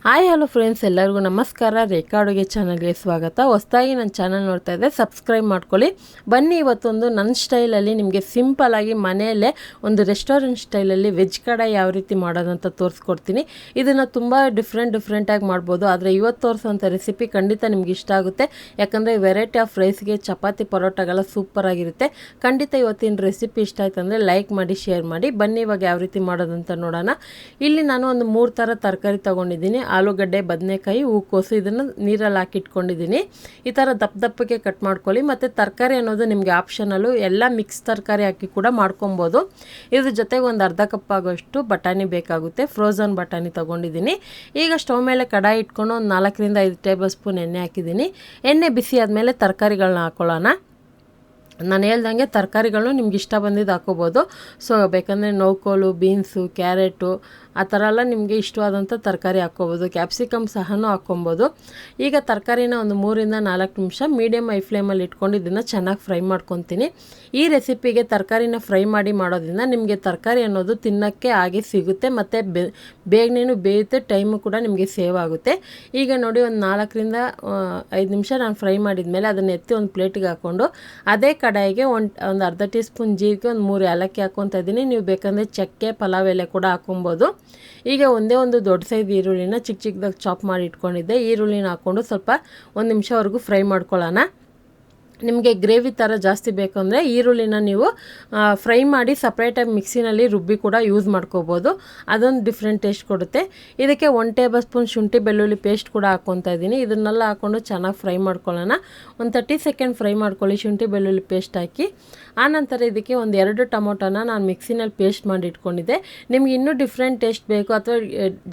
Hi hello friends, ಎಲ್ಲರಿಗೂ ನಮಸ್ಕಾರ. ರೇಖಾ ಅಡುಗೆ ಚಾನಲ್ಗೆ ಸ್ವಾಗತ. ಹೊಸದಾಗಿ ನನ್ನ ಚಾನಲ್ ನೋಡ್ತಾ ಇದ್ದರೆ ಸಬ್ಸ್ಕ್ರೈಬ್ ಮಾಡ್ಕೊಳ್ಳಿ. ಬನ್ನಿ, ಇವತ್ತೊಂದು ನನ್ನ ಸ್ಟೈಲಲ್ಲಿ ನಿಮಗೆ ಸಿಂಪಲ್ಲಾಗಿ ಮನೆಯಲ್ಲೇ ಒಂದು ರೆಸ್ಟೋರೆಂಟ್ ಸ್ಟೈಲಲ್ಲಿ ವೆಜ್ ಕಡಾಯಿ ಯಾವ ರೀತಿ ಮಾಡೋದಂತ ತೋರಿಸ್ಕೊಡ್ತೀನಿ. ಇದನ್ನು ತುಂಬ ಡಿಫ್ರೆಂಟಾಗಿ ಮಾಡ್ಬೋದು. ಆದರೆ ಇವತ್ತು ತೋರಿಸೋಂಥ ರೆಸಿಪಿ ಖಂಡಿತ ನಿಮ್ಗೆ ಇಷ್ಟ ಆಗುತ್ತೆ. ಯಾಕಂದರೆ ವೆರೈಟಿ ಆಫ್ ರೈಸ್ಗೆ, ಚಪಾತಿ, ಪರೋಟಾಗೆಲ್ಲ ಸೂಪರಾಗಿರುತ್ತೆ. ಖಂಡಿತ ಇವತ್ತಿನ ರೆಸಿಪಿ ಇಷ್ಟ ಆಯ್ತು ಅಂದರೆ ಲೈಕ್ ಮಾಡಿ, ಶೇರ್ ಮಾಡಿ. ಬನ್ನಿ, ಇವಾಗ ಯಾವ ರೀತಿ ಮಾಡೋದಂತ ನೋಡೋಣ. ಇಲ್ಲಿ ನಾನು ಒಂದು 3 ಥರ ತರಕಾರಿ ತೊಗೊಂಡಿದ್ದೀನಿ. ಆಲೂಗಡ್ಡೆ, ಬದನೆಕಾಯಿ, ಹೂಕೋಸು. ಇದನ್ನು ನೀರಲ್ಲಿ ಹಾಕಿಟ್ಕೊಂಡಿದ್ದೀನಿ. ಈ ಥರ ದಪ್ಪಗೆ ಕಟ್ ಮಾಡ್ಕೊಳ್ಳಿ. ಮತ್ತು ತರಕಾರಿ ಅನ್ನೋದು ನಿಮಗೆ ಆಪ್ಷನಲ್ಲು, ಎಲ್ಲ ಮಿಕ್ಸ್ ತರಕಾರಿ ಹಾಕಿ ಕೂಡ ಮಾಡ್ಕೊಬೋದು. ಇದ್ರ ಜೊತೆಗೆ ಒಂದು ಅರ್ಧ ಕಪ್ ಆಗೋಷ್ಟು ಬಟಾಣಿ ಬೇಕಾಗುತ್ತೆ. ಫ್ರೋಝನ್ ಬಟಾಣಿ ತೊಗೊಂಡಿದ್ದೀನಿ. ಈಗ ಸ್ಟವ್ ಮೇಲೆ ಕಡಾಯಿ ಇಟ್ಕೊಂಡು ಒಂದು 4 ರಿಂದ 5 ಟೇಬಲ್ ಸ್ಪೂನ್ ಎಣ್ಣೆ ಹಾಕಿದ್ದೀನಿ. ಎಣ್ಣೆ ಬಿಸಿ ಆದಮೇಲೆ ತರಕಾರಿಗಳನ್ನ ಹಾಕೊಳ್ಳೋಣ. ನಾನು ಹೇಳ್ದಂಗೆ ತರಕಾರಿಗಳನ್ನು ನಿಮ್ಗೆ ಇಷ್ಟ ಬಂದಿದ್ದು ಹಾಕೋಬೋದು. ಸೊ ಬೇಕಂದರೆ ನೌಕೋಲು, ಬೀನ್ಸು, ಕ್ಯಾರೆಟು ಆ ಥರ ಎಲ್ಲ ನಿಮಗೆ ಇಷ್ಟವಾದಂಥ ತರಕಾರಿ ಹಾಕ್ಕೋಬೋದು. ಕ್ಯಾಪ್ಸಿಕಮ್ ಸಹನೂ ಹಾಕ್ಕೊಬೋದು. ಈಗ ತರಕಾರಿನ ಒಂದು 3 ರಿಂದ 4 ನಿಮಿಷ ಮೀಡಿಯಮ್ ಐ ಫ್ಲೇಮಲ್ಲಿ ಇಟ್ಕೊಂಡು ಇದನ್ನು ಚೆನ್ನಾಗಿ ಫ್ರೈ ಮಾಡ್ಕೊತೀನಿ. ಈ ರೆಸಿಪಿಗೆ ತರಕಾರಿನ ಫ್ರೈ ಮಾಡಿ ಮಾಡೋದ್ರಿಂದ ನಿಮಗೆ ತರಕಾರಿ ಅನ್ನೋದು ತಿನ್ನೋಕ್ಕೆ ಹಾಗೆ ಸಿಗುತ್ತೆ, ಮತ್ತು ಬೇಗನೇನು ಬೇಯುತ್ತೆ, ಟೈಮು ಕೂಡ ನಿಮಗೆ ಸೇವ್ ಆಗುತ್ತೆ. ಈಗ ನೋಡಿ, ಒಂದು 4 ರಿಂದ 5 ನಿಮಿಷ ನಾನು ಫ್ರೈ ಮಾಡಿದ ಮೇಲೆ ಅದನ್ನು ಎತ್ತಿ ಒಂದು ಪ್ಲೇಟಿಗೆ ಹಾಕ್ಕೊಂಡು ಅದೇ ಕಡಾಯಿಗೆ ಒಂದು ಅರ್ಧ ಟೀ ಸ್ಪೂನ್ ಜೀರಿಗೆ, ಒಂದು 3 ಏಲಕ್ಕಿ ಹಾಕ್ಕೊತಾ ಇದ್ದೀನಿ. ನೀವು ಬೇಕಂದರೆ ಚಕ್ಕೆ, ಪಲಾವ್ ಎಲೆ ಕೂಡ ಹಾಕ್ಕೊಬೋದು. ಈಗ ಒಂದು ದೊಡ್ಡ ಸೈಜ್ ಈರುಳ್ಳಿನ ಚಿಕ್ಕದಾಗಿ ಚಾಪ್ ಮಾಡಿ ಇಟ್ಕೊಂಡಿದ್ದೆ. ಈರುಳ್ಳಿನ ಹಾಕ್ಕೊಂಡು ಸ್ವಲ್ಪ 1 ನಿಮಿಷವರೆಗೂ ಫ್ರೈ ಮಾಡ್ಕೊಳ್ಳೋಣ. ನಿಮಗೆ ಗ್ರೇವಿ ಥರ ಜಾಸ್ತಿ ಬೇಕು ಅಂದರೆ ಈರುಳ್ಳಿನ ನೀವು ಫ್ರೈ ಮಾಡಿ ಸಪ್ರೇಟಾಗಿ ಮಿಕ್ಸಿನಲ್ಲಿ ರುಬ್ಬಿ ಕೂಡ ಯೂಸ್ ಮಾಡ್ಕೋಬೋದು. ಅದೊಂದು ಡಿಫ್ರೆಂಟ್ ಟೇಸ್ಟ್ ಕೊಡುತ್ತೆ. ಇದಕ್ಕೆ 1 ಟೇಬಲ್ ಸ್ಪೂನ್ ಶುಂಠಿ ಬೆಳ್ಳುಳ್ಳಿ ಪೇಸ್ಟ್ ಕೂಡ ಹಾಕ್ಕೊತಾ ಇದ್ದೀನಿ. ಇದನ್ನೆಲ್ಲ ಹಾಕ್ಕೊಂಡು ಚೆನ್ನಾಗಿ ಫ್ರೈ ಮಾಡ್ಕೊಳ್ಳೋಣ. ಒಂದು 30 ಸೆಕೆಂಡ್ ಫ್ರೈ ಮಾಡ್ಕೊಳ್ಳಿ ಶುಂಠಿ ಬೆಳ್ಳುಳ್ಳಿ ಪೇಸ್ಟ್ ಹಾಕಿ. ಆನಂತರ ಇದಕ್ಕೆ ಒಂದು 2 ಟೊಮೊಟೊನ ನಾನು ಮಿಕ್ಸಿನಲ್ಲಿ ಪೇಸ್ಟ್ ಮಾಡಿ ಇಟ್ಕೊಂಡಿದ್ದೆ. ನಿಮ್ಗೆ ಇನ್ನೂ ಡಿಫ್ರೆಂಟ್ ಟೇಸ್ಟ್ ಬೇಕು ಅಥವಾ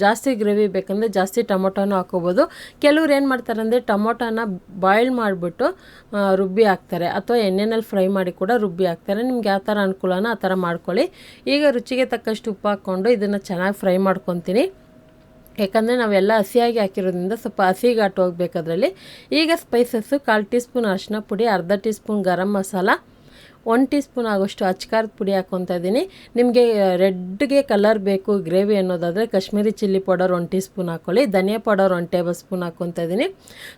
ಜಾಸ್ತಿ ಗ್ರೇವಿ ಬೇಕಂದರೆ ಜಾಸ್ತಿ ಟೊಮೊಟೊನೂ ಹಾಕ್ಕೋಬೋದು. ಕೆಲವ್ರು ಏನು ಮಾಡ್ತಾರೆ ಅಂದರೆ ಟೊಮೊಟೊನ ಬಾಯ್ಲ್ ಮಾಡಿಬಿಟ್ಟು ರುಬ್ಬಿ ಹಾಕ್ತಾರೆ, ಅಥವಾ ಎಣ್ಣೆನಲ್ಲಿ ಫ್ರೈ ಮಾಡಿ ಕೂಡ ರುಬ್ಬಿ ಹಾಕ್ತಾರೆ. ನಿಮ್ಗೆ ಯಾವ ಥರ ಅನುಕೂಲನೋ ಆ ಥರ ಮಾಡ್ಕೊಳ್ಳಿ. ಈಗ ರುಚಿಗೆ ತಕ್ಕಷ್ಟು ಉಪ್ಪು ಹಾಕ್ಕೊಂಡು ಇದನ್ನು ಚೆನ್ನಾಗಿ ಫ್ರೈ ಮಾಡ್ಕೊತೀನಿ. ಯಾಕಂದರೆ ನಾವೆಲ್ಲ ಹಸಿಯಾಗಿ ಹಾಕಿರೋದ್ರಿಂದ ಸ್ವಲ್ಪ ಹಸಿಗಾಟು ಹೋಗ್ಬೇಕು ಅದರಲ್ಲಿ. ಈಗ ಸ್ಪೈಸಸ್ಸು 1/4 ಟೀ ಸ್ಪೂನ್ ಅರಿಶಿನ ಪುಡಿ, ಅರ್ಧ tea spoon garam masala, 1 tea spoon ಆಗೋಷ್ಟು ಅಚ್ಕಾರದ ಪುಡಿ ಹಾಕ್ಕೊತಾ ಇದ್ದೀನಿ. ನಿಮಗೆ ರೆಡ್ಗೆ ಕಲರ್ ಬೇಕು ಗ್ರೇವಿ ಅನ್ನೋದಾದರೆ Kashmiri chilli powder 1 tea spoon ಹಾಕ್ಕೊಳ್ಳಿ. ಧನಿಯಾ ಪೌಡರ್ 1 ಟೇಬಲ್ ಸ್ಪೂನ್ ಹಾಕ್ಕೊತಾ ಇದ್ದೀನಿ.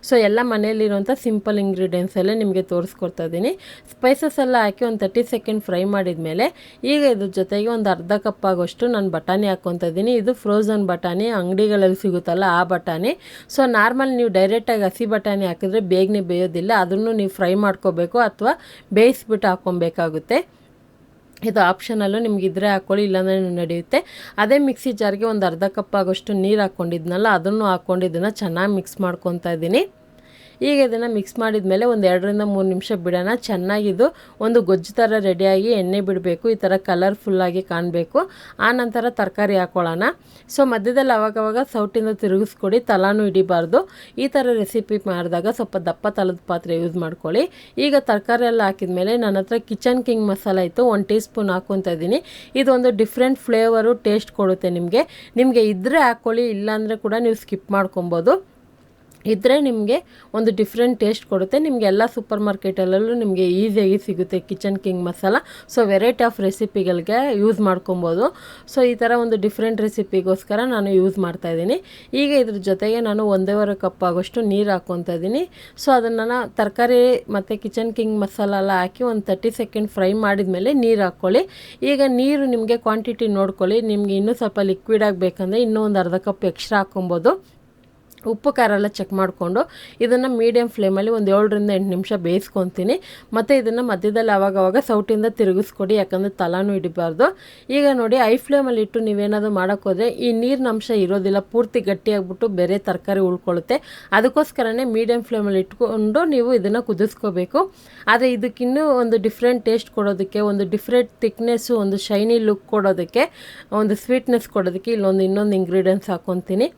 ಸೊ ಎಲ್ಲ ಮನೆಯಲ್ಲಿರುವಂಥ ಸಿಂಪಲ್ ಇಂಗ್ರೀಡಿಯೆಂಟ್ಸ್ ಎಲ್ಲ ನಿಮಗೆ ತೋರಿಸ್ಕೊಡ್ತಾ ಇದ್ದೀನಿ. ಸ್ಪೈಸಸ್ ಎಲ್ಲ ಹಾಕಿ ಒಂದು 30 ಸೆಕೆಂಡ್ ಫ್ರೈ ಮಾಡಿದ ಮೇಲೆ ಈಗ ಇದ್ರ ಜೊತೆಗೆ ಒಂದು ಅರ್ಧ ಕಪ್ ಆಗೋಷ್ಟು ನಾನು ಬಟಾಣಿ ಹಾಕ್ಕೊತಾ ಇದ್ದೀನಿ. ಇದು ಫ್ರೋಝನ್ ಬಟಾಣಿ, ಅಂಗಡಿಗಳಲ್ಲಿ ಸಿಗುತ್ತಲ್ಲ ಆ ಬಟಾಣಿ. ಸೊ ನಾರ್ಮಲ್ ನೀವು ಡೈರೆಕ್ಟಾಗಿ ಹಸಿ ಬಟಾಣಿ ಹಾಕಿದ್ರೆ ಬೇಗನೆ ಬೇಯೋದಿಲ್ಲ. ಅದನ್ನು ನೀವು ಫ್ರೈ ಮಾಡ್ಕೋಬೇಕು ಅಥವಾ ಬೇಯಿಸ್ಬಿಟ್ಟು ಬೇಕಾಗುತ್ತೆ. ಇದು ಆಪ್ಷನಲ್ಲು, ನಿಮಗಿದ್ರೆ ಹಾಕ್ಕೊಳ್ಳಿ, ಇಲ್ಲಾಂದರೆ ನಡೆಯುತ್ತೆ. ಅದೇ ಮಿಕ್ಸಿ ಜಾರ್ಗೆ ಒಂದು ಅರ್ಧ ಕಪ್ ಆಗೋಷ್ಟು ನೀರು ಹಾಕ್ಕೊಂಡಿದ್ನಲ್ಲ, ಅದನ್ನು ಹಾಕ್ಕೊಂಡು ಇದನ್ನು ಚೆನ್ನಾಗಿ ಮಿಕ್ಸ್ ಮಾಡ್ಕೊತಾ ಇದ್ದೀನಿ. ಈಗ ಇದನ್ನು ಮಿಕ್ಸ್ ಮಾಡಿದ ಮೇಲೆ ಒಂದು 2 ರಿಂದ 3 ನಿಮಿಷ ಬಿಡೋಣ. ಚೆನ್ನಾಗಿದು ಒಂದು ಗೊಜ್ಜು ಥರ ರೆಡಿಯಾಗಿ ಎಣ್ಣೆ ಬಿಡಬೇಕು. ಈ ಥರ ಕಲರ್ಫುಲ್ಲಾಗಿ ಕಾಣಬೇಕು. ಆನಂತರ ತರಕಾರಿ ಹಾಕ್ಕೊಳ್ಳೋಣ. ಸೊ ಮಧ್ಯದಲ್ಲಿ ಅವಾಗವಾಗ ಸೌಟಿಂದ ತಿರುಗಿಸ್ಕೊಡಿ, ತಲಾನು ಹಿಡಿಬಾರ್ದು. ಈ ಥರ ರೆಸಿಪಿ ಮಾಡಿದಾಗ ಸ್ವಲ್ಪ ದಪ್ಪ ತಲದ ಪಾತ್ರೆ ಯೂಸ್ ಮಾಡ್ಕೊಳ್ಳಿ. ಈಗ ತರಕಾರಿ ಎಲ್ಲ ಹಾಕಿದ ಮೇಲೆ ನನ್ನ ಹತ್ರ ಕಿಚನ್ ಕಿಂಗ್ ಮಸಾಲ ಇತ್ತು, 1 ಟೀ ಸ್ಪೂನ್ ಹಾಕ್ಕೊತಾ ಇದ್ದೀನಿ. ಇದೊಂದು ಡಿಫ್ರೆಂಟ್ ಫ್ಲೇವರು, ಟೇಸ್ಟ್ ಕೊಡುತ್ತೆ. ನಿಮಗೆ ಇದ್ದರೆ ಹಾಕ್ಕೊಳ್ಳಿ, ಇಲ್ಲಾಂದರೆ ಕೂಡ ನೀವು ಸ್ಕಿಪ್ ಮಾಡ್ಕೊಬೋದು. ಇದ್ದರೆ ನಿಮಗೆ ಒಂದು ಡಿಫ್ರೆಂಟ್ ಟೇಸ್ಟ್ ಕೊಡುತ್ತೆ. ನಿಮಗೆ ಎಲ್ಲ ಸೂಪರ್ ಮಾರ್ಕೆಟಲ್ಲೂ ನಿಮಗೆ ಈಸಿಯಾಗಿ ಸಿಗುತ್ತೆ kitchen king masala. So variety of ರೆಸಿಪಿಗಳಿಗೆ ಯೂಸ್ ಮಾಡ್ಕೊಬೋದು. ಸೊ ಈ ಥರ ಒಂದು ಡಿಫ್ರೆಂಟ್ ರೆಸಿಪಿಗೋಸ್ಕರ ನಾನು ಯೂಸ್ ಮಾಡ್ತಾಯಿದ್ದೀನಿ. ಈಗ ಇದ್ರ ಜೊತೆಗೆ ನಾನು 1.5 ಕಪ್ ಆಗೋಷ್ಟು ನೀರು ಹಾಕ್ಕೊತಾ ಇದ್ದೀನಿ. ಸೊ ಅದನ್ನು ತರಕಾರಿ ಮತ್ತು ಕಿಚನ್ ಕಿಂಗ್ ಮಸಾಲ ಎಲ್ಲ ಹಾಕಿ ಒಂದು 30 ಸೆಕೆಂಡ್ ಫ್ರೈ ಮಾಡಿದ ಮೇಲೆ ನೀರು ಹಾಕ್ಕೊಳ್ಳಿ. ಈಗ ನೀರು ನಿಮಗೆ ಕ್ವಾಂಟಿಟಿ ನೋಡ್ಕೊಳ್ಳಿ. ನಿಮಗೆ ಇನ್ನೂ ಸ್ವಲ್ಪ ಲಿಕ್ವಿಡ್ ಆಗಬೇಕಂದ್ರೆ ಇನ್ನೂ ಒಂದು ಅರ್ಧ ಕಪ್ ಎಕ್ಸ್ಟ್ರಾ ಹಾಕ್ಕೊಬೋದು. ಉಪ್ಪು ಖಾರ ಎಲ್ಲ ಚೆಕ್ ಮಾಡಿಕೊಂಡು ಇದನ್ನು ಮೀಡಿಯಮ್ ಫ್ಲೇಮಲ್ಲಿ ಒಂದು 7 ರಿಂದ 8 ನಿಮಿಷ ಬೇಯಿಸ್ಕೊತೀನಿ. ಮತ್ತು ಇದನ್ನು ಮಧ್ಯದಲ್ಲಿ ಆವಾಗವಾಗ ಸೌಟಿಂದ ತಿರುಗಿಸ್ಕೊಡಿ, ಯಾಕಂದರೆ ತಲಾನು ಹಿಡಿಬಾರ್ದು. ಈಗ ನೋಡಿ, ಐ ಫ್ಲೇಮಲ್ಲಿ ಇಟ್ಟು ನೀವೇನಾದರೂ ಮಾಡೋಕ್ಕೋದ್ರೆ ಈ ನೀರಿನ ಅಂಶ ಇರೋದಿಲ್ಲ, ಪೂರ್ತಿ ಗಟ್ಟಿಯಾಗ್ಬಿಟ್ಟು ಬೇರೆ ತರಕಾರಿ ಉಳ್ಕೊಳ್ಳುತ್ತೆ. ಅದಕ್ಕೋಸ್ಕರನೇ ಮೀಡಿಯಮ್ ಫ್ಲೇಮಲ್ಲಿ ಇಟ್ಕೊಂಡು ನೀವು ಇದನ್ನು ಕುದಿಸ್ಕೋಬೇಕು. ಆದರೆ ಇದಕ್ಕಿನ್ನೂ ಒಂದು ಡಿಫ್ರೆಂಟ್ ಟೇಸ್ಟ್ ಕೊಡೋದಕ್ಕೆ, ಒಂದು ಡಿಫ್ರೆಂಟ್ ಥಿಕ್ನೆಸ್ಸು, ಒಂದು ಶೈನಿ ಲುಕ್ ಕೊಡೋದಕ್ಕೆ, ಒಂದು ಸ್ವೀಟ್ನೆಸ್ ಕೊಡೋದಕ್ಕೆ ಇನ್ನೊಂದು ಇಂಗ್ರೀಡಿಯೆಂಟ್ಸ್ ಹಾಕ್ಕೊತೀನಿ.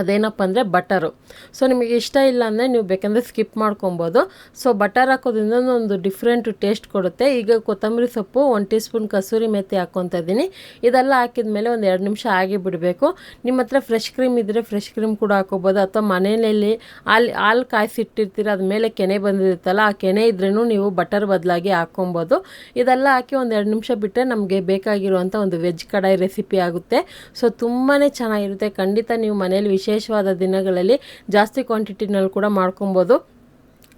ಅದೇನಪ್ಪ ಅಂದರೆ ಬಟರು. ಸೊ ನಿಮಗೆ ಇಷ್ಟ ಇಲ್ಲ ಅಂದರೆ ನೀವು ಬೇಕಂದರೆ ಸ್ಕಿಪ್ ಮಾಡ್ಕೊಬೋದು. ಸೊ ಬಟರ್ ಹಾಕೋದ್ರಿಂದ ಒಂದು ಡಿಫ್ರೆಂಟ್ ಟೇಸ್ಟ್ ಕೊಡುತ್ತೆ. ಈಗ ಕೊತ್ತಂಬರಿ ಸೊಪ್ಪು, 1 ಟೀ ಸ್ಪೂನ್ ಕಸೂರಿ ಮೆಥಿ ಹಾಕ್ಕೊತಾ ಇದ್ದೀನಿ. ಇದೆಲ್ಲ ಹಾಕಿದ ಮೇಲೆ ಒಂದು 2 ನಿಮಿಷ ಆಗಿ ಬಿಡಬೇಕು. ನಿಮ್ಮ ಹತ್ರ ಫ್ರೆಶ್ ಕ್ರೀಮ್ ಇದ್ದರೆ ಫ್ರೆಶ್ ಕ್ರೀಮ್ ಕೂಡ ಹಾಕೋಬೋದು, ಅಥವಾ ಮನೆಯಲ್ಲಿ ಹಾಲು ಕಾಯಿಸಿಟ್ಟಿರ್ತೀರ, ಅದ ಮೇಲೆ ಕೆನೆ ಬಂದಿರುತ್ತಲ್ಲ, ಆ ಕೆನೆ ಇದ್ರೂ ನೀವು ಬಟರ್ ಬದಲಾಗಿ ಹಾಕ್ಕೊಬೋದು. ಇದೆಲ್ಲ ಹಾಕಿ ಒಂದು 2 ನಿಮಿಷ ಬಿಟ್ಟರೆ ನಮಗೆ ಬೇಕಾಗಿರುವಂಥ ಒಂದು ವೆಜ್ ಕಡಾಯಿ ರೆಸಿಪಿ ಆಗುತ್ತೆ. ಸೊ ತುಂಬಾ ಚೆನ್ನಾಗಿರುತ್ತೆ. ಖಂಡಿತ ನೀವು ಮನೇಲಿ ವಿಶೇಷವಾದ ದಿನಗಳಲ್ಲಿ ಜಾಸ್ತಿ ಕ್ವಾಂಟಿಟಿನಲ್ಲಿ ಕೂಡ ಮಾಡ್ಕೊಬೋದು.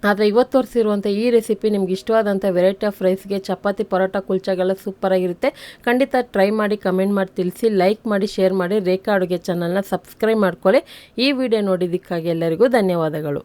ಆದರೆ ಇವತ್ತು ತೋರಿಸಿರುವಂಥ ಈ ರೆಸಿಪಿ ನಿಮ್ಗೆ ಇಷ್ಟವಾದಂಥ ವೆರೈಟಿ ಆಫ್ ರೈಸ್ಗೆ ಚಪಾತಿ ಪರೋಟ ಕುಲ್ಚಾಗೆಲ್ಲ ಸೂಪರಾಗಿರುತ್ತೆ. ಖಂಡಿತ ಟ್ರೈ ಮಾಡಿ ಕಮೆಂಟ್ ಮಾಡಿ ತಿಳಿಸಿ, ಲೈಕ್ ಮಾಡಿ, ಶೇರ್ ಮಾಡಿ, ರೇಖಾ ಅಡುಗೆ ಚಾನಲ್ನ ಸಬ್ಸ್ಕ್ರೈಬ್ ಮಾಡ್ಕೊಳ್ಳಿ. ಈ ವಿಡಿಯೋ ನೋಡಿದ್ದಕ್ಕಾಗಿ ಎಲ್ಲರಿಗೂ ಧನ್ಯವಾದಗಳು.